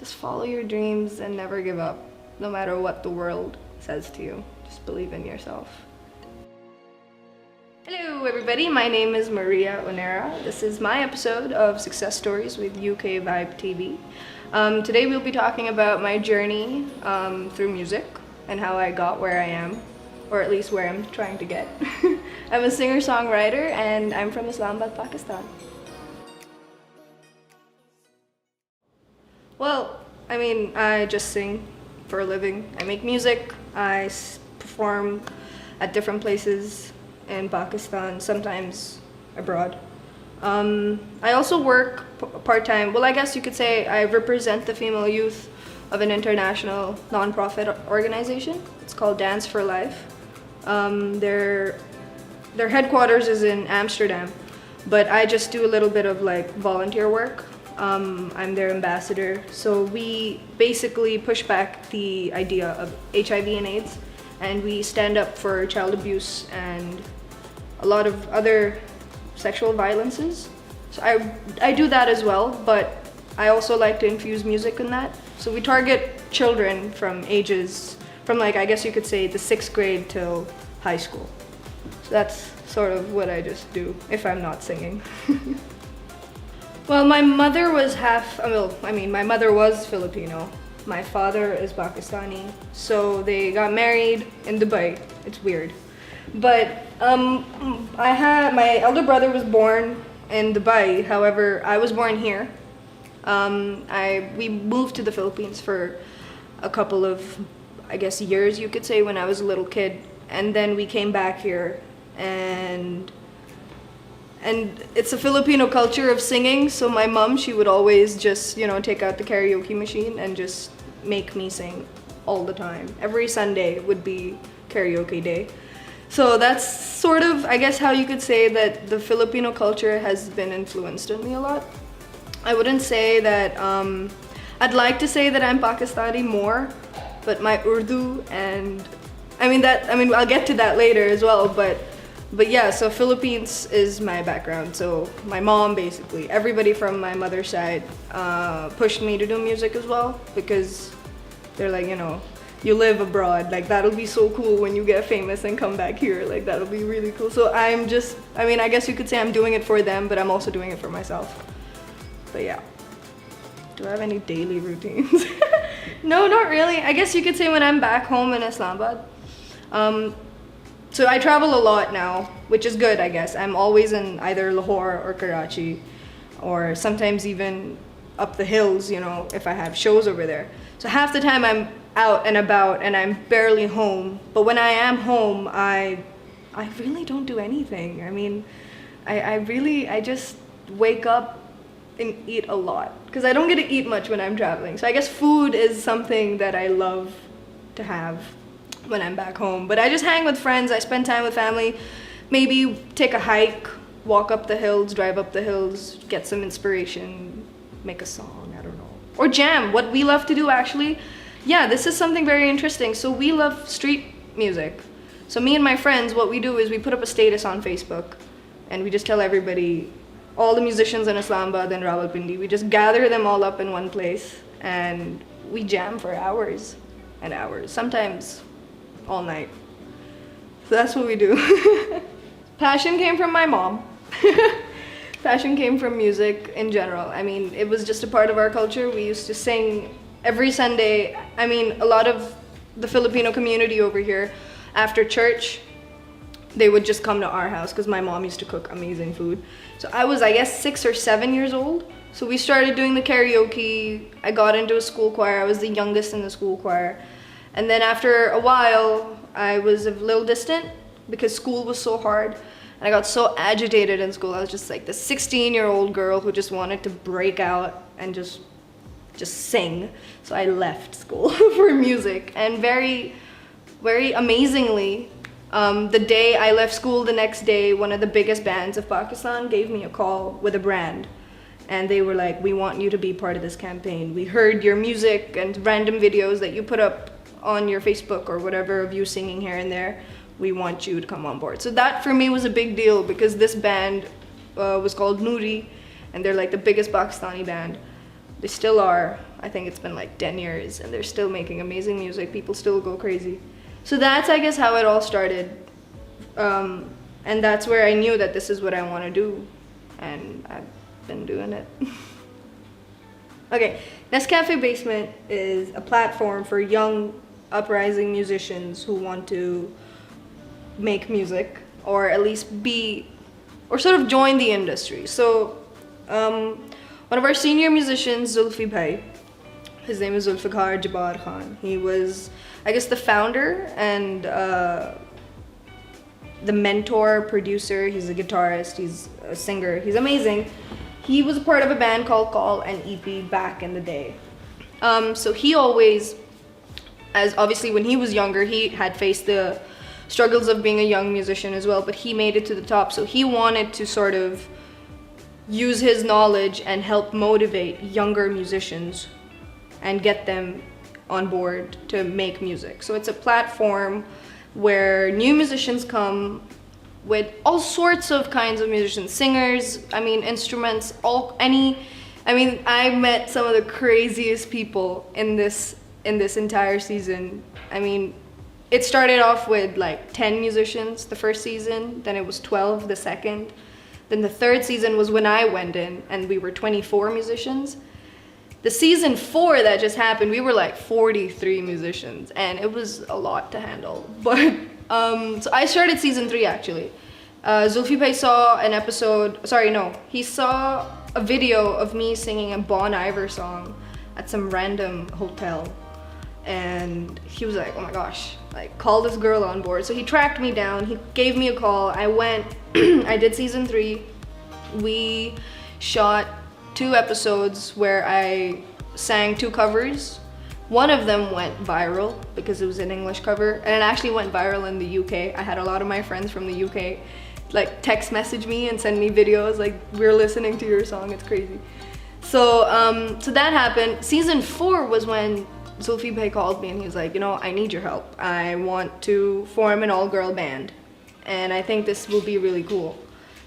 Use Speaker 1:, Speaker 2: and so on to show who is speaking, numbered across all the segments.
Speaker 1: just follow your dreams and never give up, no matter what the world says to you. Just believe in yourself. Hello everybody, my name is Maria Unera. This is my episode of Success Stories with UKVibe.TV. Today we'll be talking about my journey through music and how I got where I am, or at least where I'm trying to get. I'm a singer-songwriter and I'm from Islamabad, Pakistan. Well, I mean, I just sing for a living. I make music, I perform at different places in Pakistan, sometimes abroad. I also work part-time. Well, I guess you could say I represent the female youth of an international non-profit organization. It's called Dance for Life. Their headquarters is in Amsterdam, but I just do a little bit of like volunteer work. I'm their ambassador. So we basically push back the idea of HIV and AIDS, and we stand up for child abuse and a lot of other sexual violences. So I do that as well, but I also like to infuse music in that. So we target children from ages, from like, I guess you could say the 6th grade till high school. So that's sort of what I just do if I'm not singing. Well, my mother was my mother was Filipino. My father is Pakistani. So they got married in Dubai. It's weird. But my elder brother was born in Dubai. However, I was born here. We moved to the Philippines for a couple of, I guess, years, you could say, when I was a little kid. And then we came back here, and it's a Filipino culture of singing. So my mom, she would always just, take out the karaoke machine and just make me sing all the time. Every Sunday would be karaoke day. So that's sort of, I guess, how you could say that the Filipino culture has been influenced on me a lot. I wouldn't say that, I'd like to say that I'm Pakistani more, but my Urdu and, I'll get to that later as well, but yeah, so Philippines is my background. So my mom, basically, everybody from my mother's side pushed me to do music as well, because they're like, you live abroad, like that'll be so cool when you get famous and come back here, like that'll be really cool. So I guess you could say I'm doing it for them, but I'm also doing it for myself. But yeah. Do I have any daily routines? No, not really. I guess you could say when I'm back home in Islamabad. So I travel a lot now, which is good, I guess. I'm always in either Lahore or Karachi, or sometimes even up the hills, if I have shows over there. So half the time I'm out and about and I'm barely home. But when I am home, I really don't do anything. I mean, I just wake up and eat a lot, because I don't get to eat much when I'm traveling. So I guess food is something that I love to have when I'm back home. But I just hang with friends, I spend time with family, maybe take a hike, walk up the hills, drive up the hills, get some inspiration, make a song, I don't know. Or jam, what we love to do actually. Yeah, this is something very interesting. So we love street music. So me and my friends, what we do is we put up a status on Facebook and we just tell everybody, all the musicians in Islamabad and Rawalpindi, we just gather them all up in one place and we jam for hours and hours, sometimes all night. So that's what we do. Passion came from my mom. Passion came from music in general. I mean, it was just a part of our culture. We used to sing every Sunday. I mean, a lot of the Filipino community over here, after church, they would just come to our house because my mom used to cook amazing food. So I was, I guess, 6 or 7 years old. So we started doing the karaoke. I got into a school choir. I was the youngest in the school choir. And then after a while, I was a little distant because school was so hard. And I got so agitated in school. I was just like the 16-year-old girl who just wanted to break out and just sing. So I left school for music. And very, very amazingly, the day I left school, the next day, one of the biggest bands of Pakistan gave me a call with a brand. And they were like, we want you to be part of this campaign. We heard your music and random videos that you put up on your Facebook or whatever of you singing here and there. We want you to come on board. So that for me was a big deal because this band was called Noori, and they're like the biggest Pakistani band. They still are. I think it's been like 10 years and they're still making amazing music. People still go crazy. So that's, I guess, how it all started. And that's where I knew that this is what I want to do. And I've been doing it. Okay, Nescafé Basement is a platform for young uprising musicians who want to make music, or at least be, or sort of join the industry. So one of our senior musicians, Zulfi Bhai, his name is Zulfikar Jabbar Khan. He was, I guess, the founder and the mentor, producer. He's a guitarist, he's a singer, he's amazing. He was a part of a band called Call and EP back in the day. So he always, as obviously when he was younger, he had faced the struggles of being a young musician as well, but he made it to the top. So he wanted to sort of use his knowledge and help motivate younger musicians and get them on board to make music. So it's a platform where new musicians come with all sorts of kinds of musicians, singers, instruments, I met some of the craziest people in this entire season. It started off with like 10 musicians the first season, then it was 12 the second, then the third season was when I went in and we were 24 musicians. The season 4 that just happened, we were like 43 musicians, and it was a lot to handle. But so I started season 3 actually. Zulfi Bhai saw an episode, he saw a video of me singing a Bon Iver song at some random hotel. And he was like, oh my gosh, like, call this girl on board. So he tracked me down, he gave me a call, I went, I did season 3. We shot 2 episodes where I sang 2 covers. One of them went viral because it was an English cover, and it actually went viral in the UK. I had a lot of my friends from the UK like text message me and send me videos like, we're listening to your song, it's crazy. So so that happened. Season 4 was when Zulfi Bhai called me and he was like, I need your help. I want to form an all-girl band and I think this will be really cool.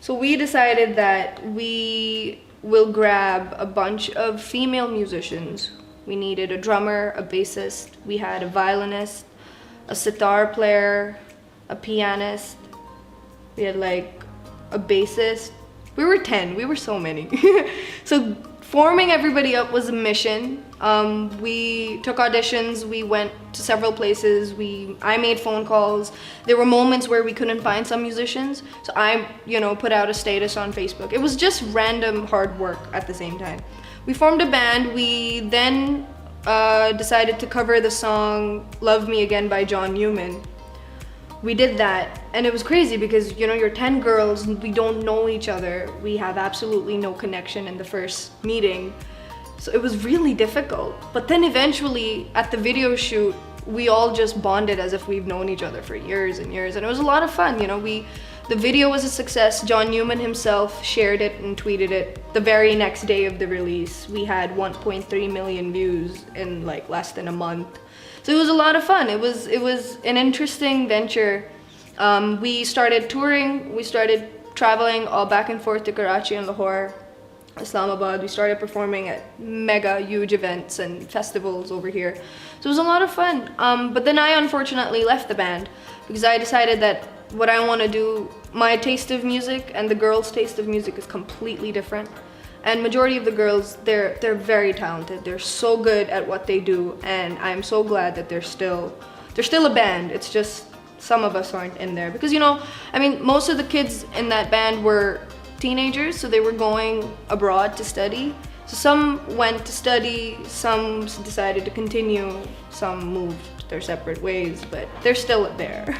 Speaker 1: So we decided that we will grab a bunch of female musicians. We needed a drummer, a bassist, we had a violinist, a sitar player, a pianist, we had like a bassist. We were 10, we were so many. So forming everybody up was a mission. We took auditions, we went to several places, I made phone calls. There were moments where we couldn't find some musicians, so I put out a status on Facebook. It was just random hard work at the same time. We formed a band. We then decided to cover the song Love Me Again by John Newman. We did that and it was crazy because you're 10 girls, we don't know each other, we have absolutely no connection in the first meeting. So it was really difficult. But then eventually at the video shoot, we all just bonded as if we've known each other for years and years, and it was a lot of fun. The video was a success. John Newman himself shared it and tweeted it the very next day of the release. We had 1.3 million views in like less than a month. So it was a lot of fun. It was an interesting venture. We started touring, we started traveling all back and forth to Karachi and Lahore, Islamabad. We started performing at mega huge events and festivals over here. So it was a lot of fun. But then I unfortunately left the band because I decided that what I want to do, my taste of music and the girls' taste of music is completely different. And majority of the girls, they're very talented. They're so good at what they do, and I'm so glad that they're still a band. It's just some of us aren't in there because most of the kids in that band were teenagers, so they were going abroad to study. So some went to study, some decided to continue, some moved their separate ways, but they're still there.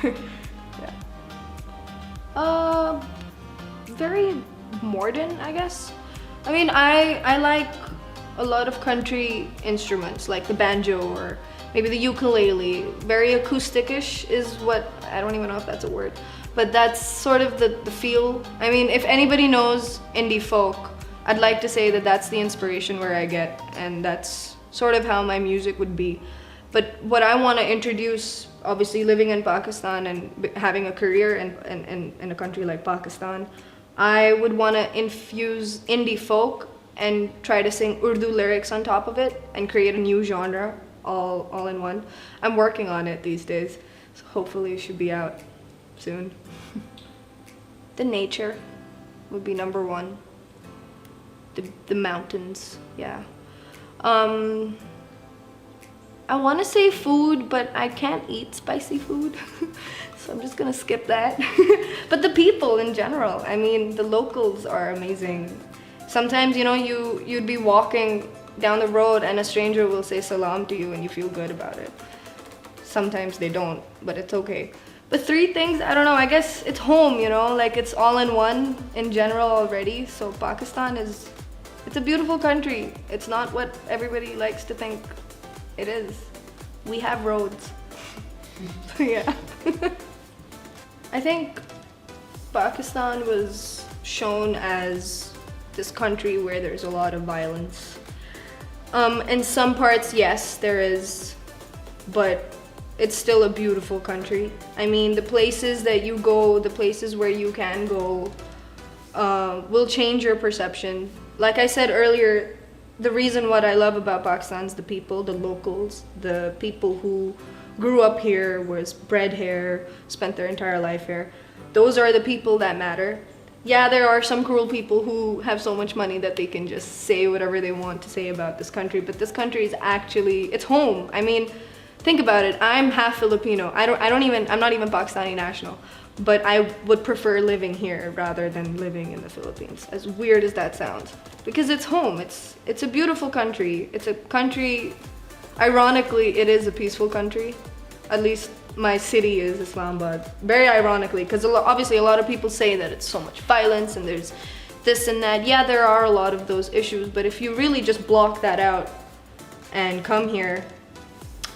Speaker 1: Yeah. Very modern, I guess. I like a lot of country instruments like the banjo or maybe the ukulele. Very acoustic-ish is what, I don't even know if that's a word, but that's sort of the feel. If anybody knows indie folk, I'd like to say that that's the inspiration where I get, and that's sort of how my music would be. But what I want to introduce, obviously living in Pakistan and having a career in a country like Pakistan, I would want to infuse indie folk and try to sing Urdu lyrics on top of it and create a new genre all in one. I'm working on it these days, so hopefully it should be out soon. The nature would be number one. The mountains, yeah. I want to say food, but I can't eat spicy food, so I'm just gonna skip that. But the people in general, I mean, the locals are amazing. Sometimes, you know, you'd be walking down the road and a stranger will say salam to you and you feel good about it. Sometimes they don't, but it's okay. But three things, I don't know, I guess it's home, you know, like it's all in one in general already. So Pakistan it's a beautiful country. It's not what everybody likes to think it is. We have roads. So yeah. I think Pakistan was shown as this country where there's a lot of violence. In some parts, yes, there is, but it's still a beautiful country. I mean, the places that you go, the places where you can go, will change your perception. Like I said earlier, the reason what I love about Pakistan is the people, the locals, the people who grew up here, was bred here, spent their entire life here. Those are the people that matter. Yeah, there are some cruel people who have so much money that they can just say whatever they want to say about this country, but this country is actually, it's home. I mean, think about it. I'm half Filipino. I'm not even Pakistani national, but I would prefer living here rather than living in the Philippines. As weird as that sounds, because it's home. It's a beautiful country. It's a country, ironically, it is a peaceful country. At least my city is Islamabad. Very ironically, because obviously a lot of people say that it's so much violence and there's this and that. Yeah, there are a lot of those issues, but if you really just block that out and come here,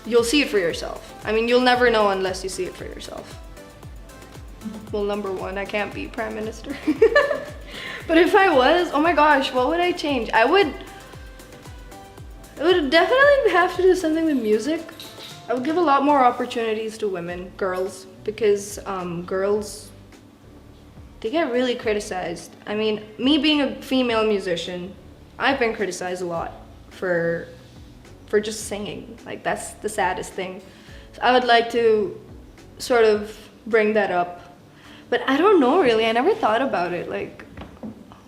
Speaker 1: you'll see it for yourself. I mean, you'll never know unless you see it for yourself. Well, number one, I can't be prime minister. But if I was, oh my gosh, what would I change? It would definitely have to do something with music. I would give a lot more opportunities to women, girls, because girls, they get really criticized. I mean, me being a female musician, I've been criticized a lot for just singing. Like, that's the saddest thing. So I would like to sort of bring that up. But I don't know really, I never thought about it. Like,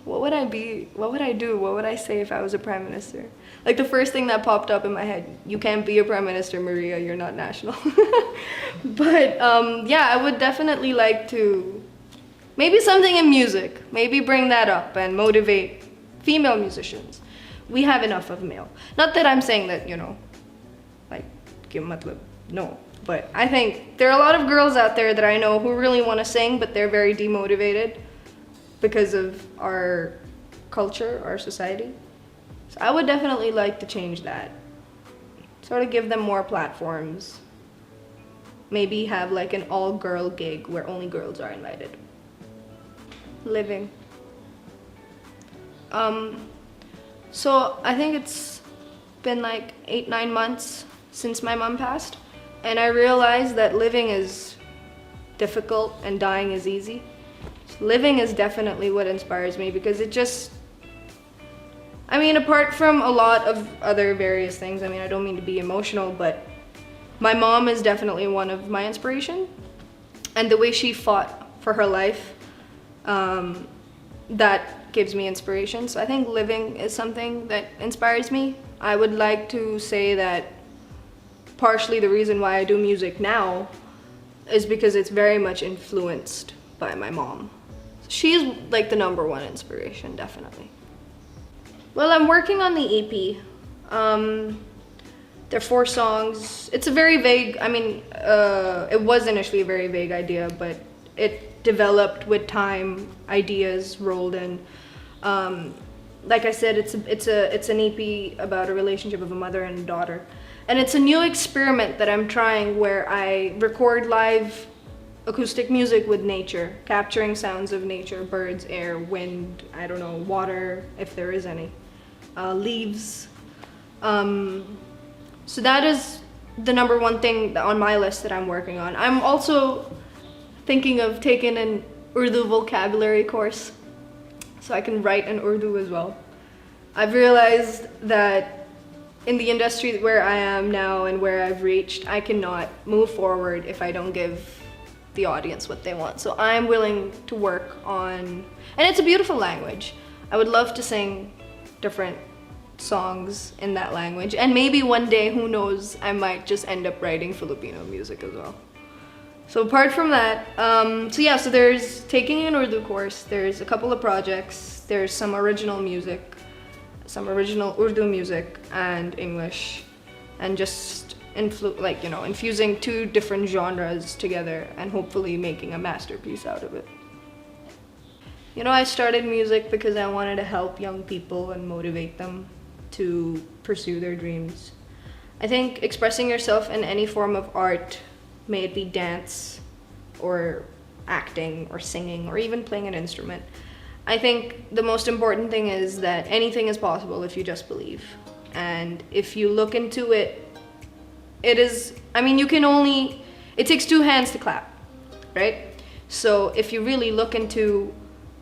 Speaker 1: what would I be, what would I do, what would I say if I was a prime minister? Like, the first thing that popped up in my head, you can't be a prime minister, Maria, you're not national. But yeah, I would definitely like to, maybe something in music, maybe bring that up and motivate female musicians. We have enough of male. Not that I'm saying that, you know, like, no. But I think there are a lot of girls out there that I know who really want to sing, but they're very demotivated because of our culture, our society. So I would definitely like to change that. Sort of give them more platforms. Maybe have like an all-girl gig where only girls are invited. Living. So I think it's been like 8-9 months since my mom passed, and I realized that living is difficult and dying is easy. So living is definitely what inspires me, because it just, I mean, apart from a lot of other various things, I mean, I don't mean to be emotional, but my mom is definitely one of my inspiration, and the way she fought for her life, that gives me inspiration. So I think living is something that inspires me. I would like to say that partially the reason why I do music now is because it's very much influenced by my mom. She's like the #1 inspiration, definitely. Well, I'm working on the EP. There are 4 songs. It's a very vague, I mean, it was initially a very vague idea, but it developed with time, ideas rolled in. Like I said, it's an EP about a relationship of a mother and a daughter. And it's a new experiment that I'm trying where I record live acoustic music with nature, capturing sounds of nature, birds, air, wind, I don't know, water, if there is any, leaves. So that is the #1 thing on my list that I'm working on. I'm also thinking of taking an Urdu vocabulary course so I can write in Urdu as well. I've realized that in the industry where I am now and where I've reached, I cannot move forward if I don't give the audience what they want. So I'm willing to work on, and it's a beautiful language. I would love to sing different songs in that language, and maybe one day, who knows, I might just end up writing Filipino music as well. So apart from that, so there's taking an Urdu course, there's a couple of projects, there's some original music, some original Urdu music and English, and just infusing two different genres together and hopefully making a masterpiece out of it. You know, I started music because I wanted to help young people and motivate them to pursue their dreams. I think expressing yourself in any form of art, may it be dance or acting or singing or even playing an instrument, I think the most important thing is that anything is possible if you just believe. And if you look into it, it takes two hands to clap, right? So if you really look into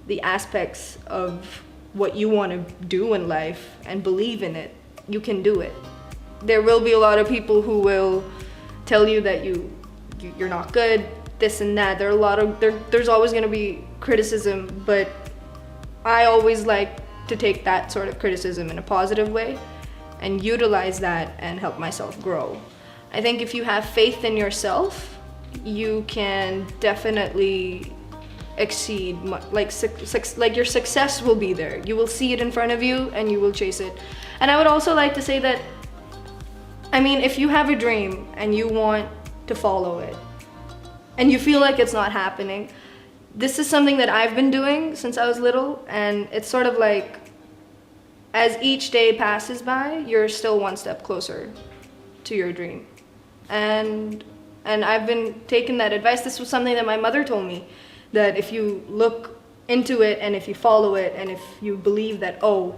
Speaker 1: the aspects of what you want to do in life and believe in it, you can do it. There will be a lot of people who will tell you that you're not good, this and that. There's always going to be criticism, but I always like to take that sort of criticism in a positive way and utilize that and help myself grow. I think if you have faith in yourself, you can definitely exceed, your success will be there. You will see it in front of you and you will chase it. And I would also like to say that, if you have a dream and you want to follow it and you feel like it's not happening, this is something that I've been doing since I was little, and it's sort of like as each day passes by, you're still one step closer to your dream. And I've been taking that advice. This was something that my mother told me, that if you look into it and if you follow it and if you believe that, oh,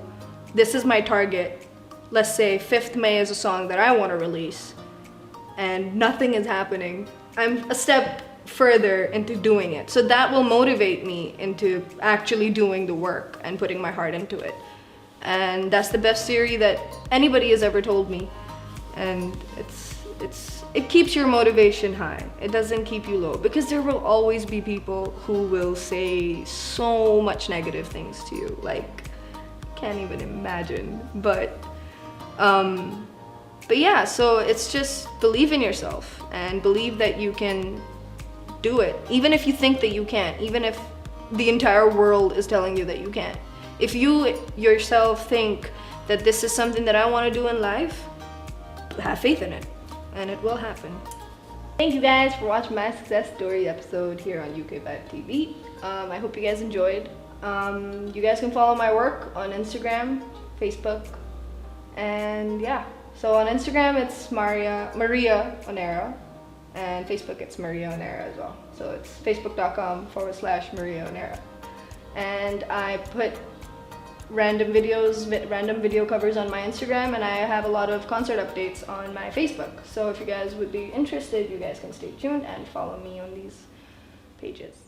Speaker 1: this is my target, let's say 5th May is a song that I want to release and nothing is happening, I'm a step further into doing it. So that will motivate me into actually doing the work and putting my heart into it. And that's the best theory that anybody has ever told me. And it keeps your motivation high. It doesn't keep you low, because there will always be people who will say so much negative things to you, like, can't even imagine. But yeah, so it's just believe in yourself and believe that you can do it, even if you think that you can't, even if the entire world is telling you that you can't. If you yourself think that this is something that I want to do in life, have faith in it, and it will happen. Thank you guys for watching my success story episode here on UKVibe.TV. I hope you guys enjoyed. You guys can follow my work on Instagram, Facebook, and yeah. So on Instagram it's Maria Unera, and Facebook it's Maria Unera as well. So it's facebook.com/Maria Unera. And I put random video covers on my Instagram, and I have a lot of concert updates on my Facebook. So if you guys would be interested, you guys can stay tuned and follow me on these pages.